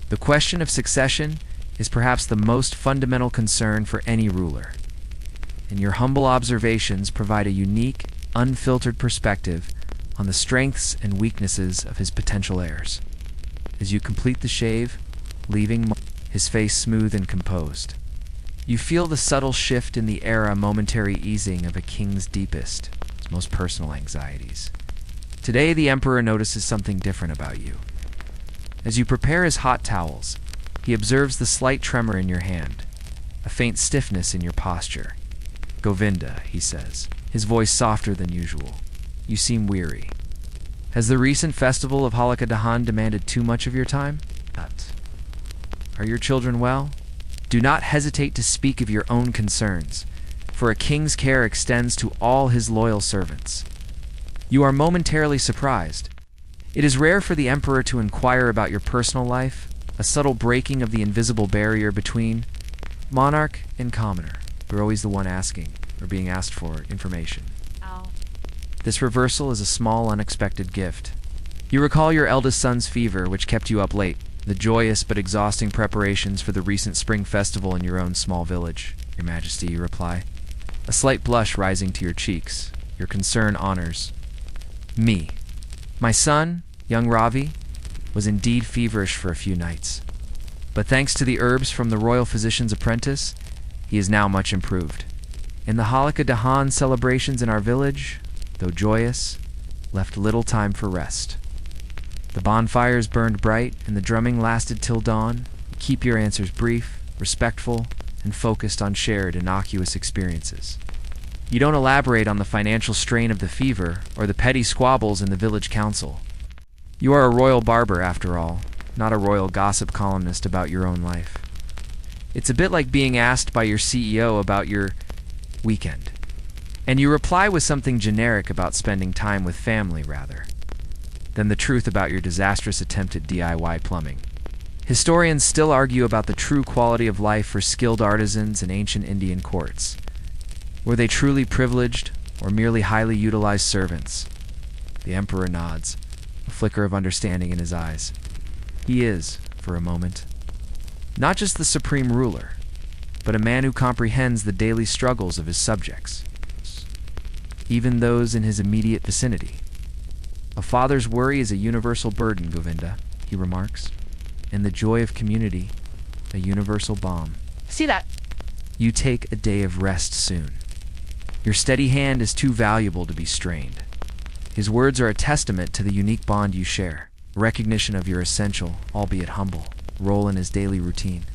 The question of succession is perhaps the most fundamental concern for any ruler, and your humble observations provide a unique, unfiltered perspective on the strengths and weaknesses of his potential heirs. As you complete the shave, leaving his face smooth and composed, you feel the subtle shift in the air, a momentary easing of a king's deepest, most personal anxieties. Today, the emperor notices something different about you. As you prepare his hot towels, he observes the slight tremor in your hand, a faint stiffness in your posture. "Govinda," he says, his voice softer than usual. "You seem weary. Has the recent festival of Dahan demanded too much of your time? Are your children well? Do not hesitate to speak of your own concerns, for a king's care extends to all his loyal servants." You are momentarily surprised. It is rare for the emperor to inquire about your personal life, a subtle breaking of the invisible barrier between monarch and commoner. You're always the one asking, or being asked for, information. Ow. This reversal is a small, unexpected gift. You recall your eldest son's fever, which kept you up late, the joyous but exhausting preparations for the recent spring festival in your own small village. "Your Majesty," you reply, a slight blush rising to your cheeks. Your concern honors me. My son, young Ravi, was indeed feverish for a few nights, but thanks to the herbs from the royal physician's apprentice, he is now much improved. And the Dahan celebrations in our village, though joyous, left little time for rest. The bonfires burned bright, and the drumming lasted till dawn. Keep your answers brief, respectful, and focused on shared, innocuous experiences. You don't elaborate on the financial strain of the fever or the petty squabbles in the village council. You are a royal barber, after all, not a royal gossip columnist about your own life. It's a bit like being asked by your CEO about your weekend, and you reply with something generic about spending time with family rather than the truth about your disastrous attempt at DIY plumbing. Historians still argue about the true quality of life for skilled artisans in ancient Indian courts. Were they truly privileged or merely highly utilized servants? The emperor nods, a flicker of understanding in his eyes. He is, for a moment, not just the supreme ruler, but a man who comprehends the daily struggles of his subjects, even those in his immediate vicinity. "A father's worry is a universal burden, Govinda," he remarks, "and the joy of community, a universal balm. See that? You take a day of rest soon. Your steady hand is too valuable to be strained." His words are a testament to the unique bond you share, a recognition of your essential, albeit humble, role in his daily routine.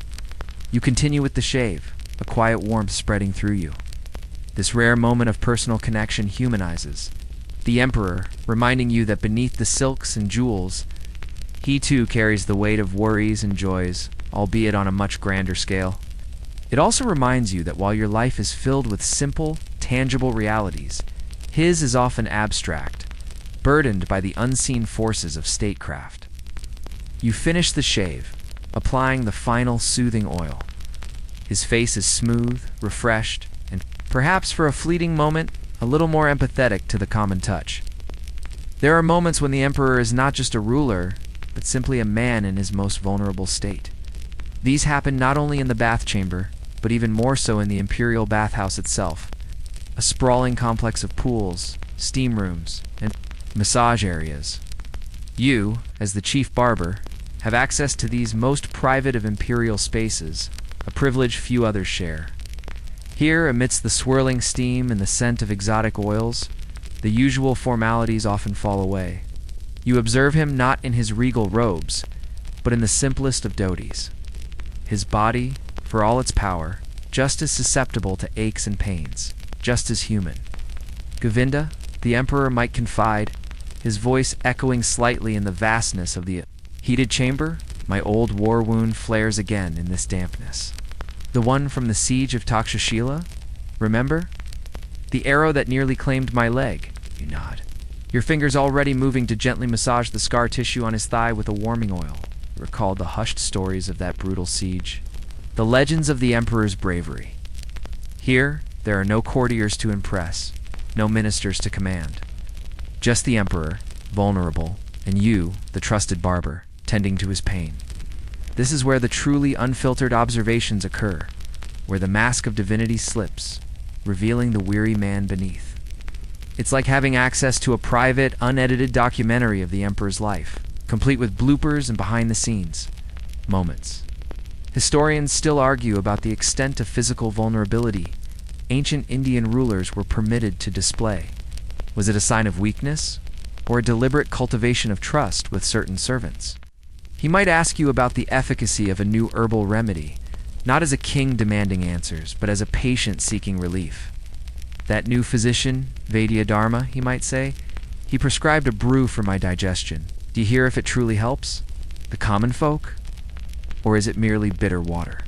You continue with the shave, a quiet warmth spreading through you. This rare moment of personal connection humanizes the emperor, reminding you that beneath the silks and jewels, he too carries the weight of worries and joys, albeit on a much grander scale. It also reminds you that while your life is filled with simple, tangible realities, his is often abstract, burdened by the unseen forces of statecraft. You finish the shave, applying the final soothing oil. His face is smooth, refreshed, and perhaps for a fleeting moment, a little more empathetic to the common touch. There are moments when the emperor is not just a ruler, but simply a man in his most vulnerable state. These happen not only in the bath chamber, but even more so in the imperial bathhouse itself, a sprawling complex of pools, steam rooms, and massage areas. You, as the chief barber, have access to these most private of imperial spaces, a privilege few others share. Here, amidst the swirling steam and the scent of exotic oils, the usual formalities often fall away. You observe him not in his regal robes, but in the simplest of doties. His body, for all its power, just as susceptible to aches and pains, just as human. "Govinda," the emperor might confide, his voice echoing slightly in the vastness of the heated chamber, "my old war wound flares again in this dampness. The one from the siege of Takshashila? Remember? The arrow that nearly claimed my leg." You nod, your fingers already moving to gently massage the scar tissue on his thigh with a warming oil. You recall the hushed stories of that brutal siege, the legends of the emperor's bravery. Here, there are no courtiers to impress, no ministers to command. Just the emperor, vulnerable, and you, the trusted barber, tending to his pain. This is where the truly unfiltered observations occur, where the mask of divinity slips, revealing the weary man beneath. It's like having access to a private, unedited documentary of the emperor's life, complete with bloopers and behind-the-scenes moments. Historians still argue about the extent of physical vulnerability ancient Indian rulers were permitted to display. Was it a sign of weakness, or a deliberate cultivation of trust with certain servants? He might ask you about the efficacy of a new herbal remedy, not as a king demanding answers, but as a patient seeking relief. That new physician, Vaidya Dharma, he might say, he prescribed a brew for my digestion. Do you hear if it truly helps? The common folk? Or is it merely bitter water?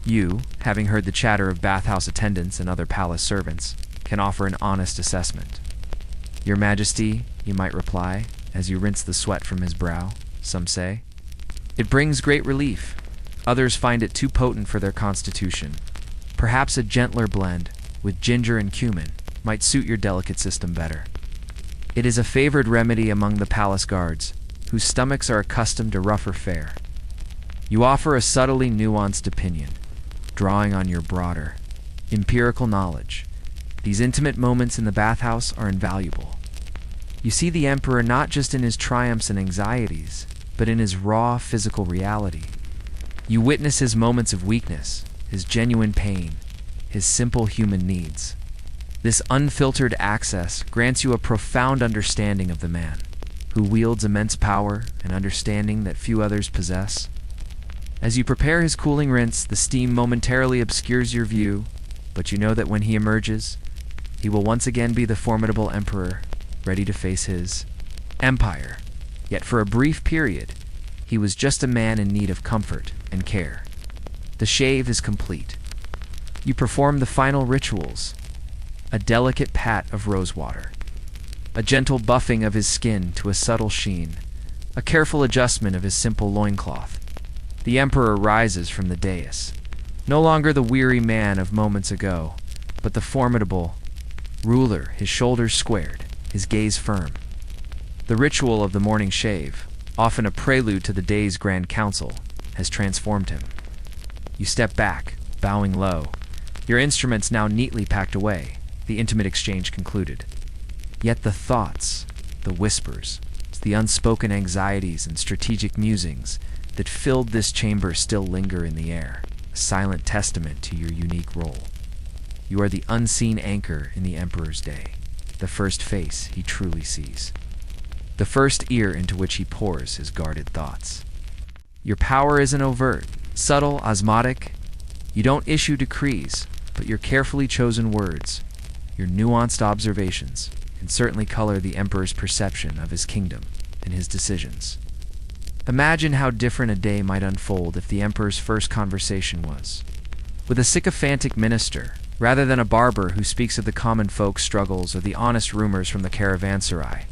You, having heard the chatter of bathhouse attendants and other palace servants, can offer an honest assessment. Your Majesty, you might reply, as you rinse the sweat from his brow, some say. It brings great relief. Others find it too potent for their constitution. Perhaps a gentler blend, with ginger and cumin, might suit your delicate system better. It is a favored remedy among the palace guards, whose stomachs are accustomed to rougher fare. You offer a subtly nuanced opinion, drawing on your broader, empirical knowledge. These intimate moments in the bathhouse are invaluable. You see the emperor not just in his triumphs and anxieties, but in his raw physical reality. You witness his moments of weakness, his genuine pain, his simple human needs. This unfiltered access grants you a profound understanding of the man, who wields immense power and understanding that few others possess. As you prepare his cooling rinse, the steam momentarily obscures your view, but you know that when he emerges, he will once again be the formidable emperor, ready to face his empire. Yet for a brief period, he was just a man in need of comfort and care. The shave is complete. You perform the final rituals, a delicate pat of rosewater, a gentle buffing of his skin to a subtle sheen, a careful adjustment of his simple loincloth. The emperor rises from the dais, no longer the weary man of moments ago, but the formidable ruler, his shoulders squared, his gaze firm. The ritual of the morning shave, often a prelude to the day's grand council, has transformed him. You step back, bowing low, your instruments now neatly packed away, the intimate exchange concluded. Yet the thoughts, the whispers, the unspoken anxieties and strategic musings that filled this chamber still linger in the air, a silent testament to your unique role. You are the unseen anchor in the emperor's day, the first face he truly sees, the first ear into which he pours his guarded thoughts. Your power isn't overt, subtle, osmotic. You don't issue decrees, but your carefully chosen words, your nuanced observations, can certainly color the emperor's perception of his kingdom and his decisions. Imagine how different a day might unfold if the emperor's first conversation was with a sycophantic minister, rather than a barber who speaks of the common folk's struggles or the honest rumors from the caravanserai.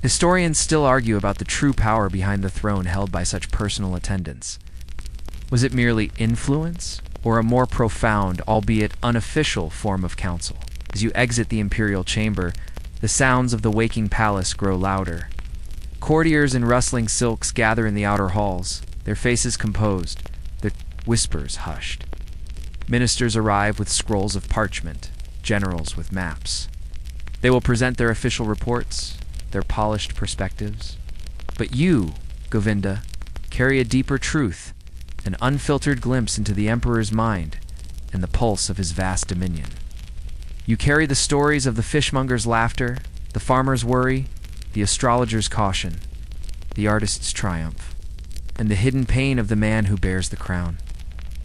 Historians still argue about the true power behind the throne held by such personal attendants. Was it merely influence, or a more profound, albeit unofficial, form of counsel? As you exit the imperial chamber, the sounds of the waking palace grow louder. Courtiers in rustling silks gather in the outer halls, their faces composed, their whispers hushed. Ministers arrive with scrolls of parchment, generals with maps. They will present their official reports, their polished perspectives. But you, Govinda, carry a deeper truth, an unfiltered glimpse into the emperor's mind and the pulse of his vast dominion. You carry the stories of the fishmonger's laughter, the farmer's worry, the astrologer's caution, the artist's triumph, and the hidden pain of the man who bears the crown.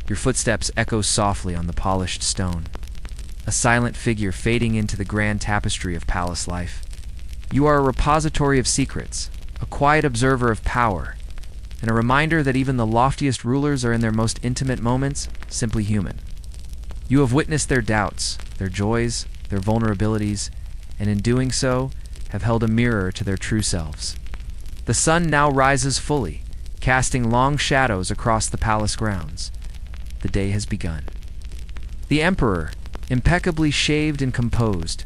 Your footsteps echo softly on the polished stone, a silent figure fading into the grand tapestry of palace life. You are a repository of secrets, a quiet observer of power, and a reminder that even the loftiest rulers are in their most intimate moments simply human. You have witnessed their doubts, their joys, their vulnerabilities, and in doing so, have held a mirror to their true selves. The sun now rises fully, casting long shadows across the palace grounds. The day has begun. The emperor, impeccably shaved and composed,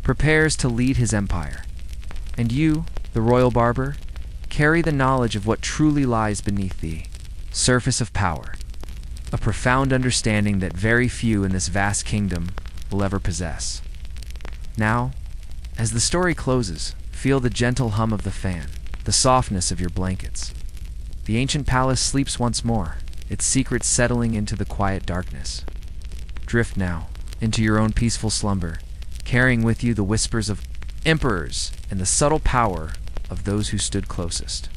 prepares to lead his empire. And you, the royal barber, carry the knowledge of what truly lies beneath thee, surface of power, a profound understanding that very few in this vast kingdom will ever possess. Now, as the story closes, feel the gentle hum of the fan, the softness of your blankets. The ancient palace sleeps once more, its secrets settling into the quiet darkness. Drift now into your own peaceful slumber, carrying with you the whispers of emperors and the subtle power of those who stood closest.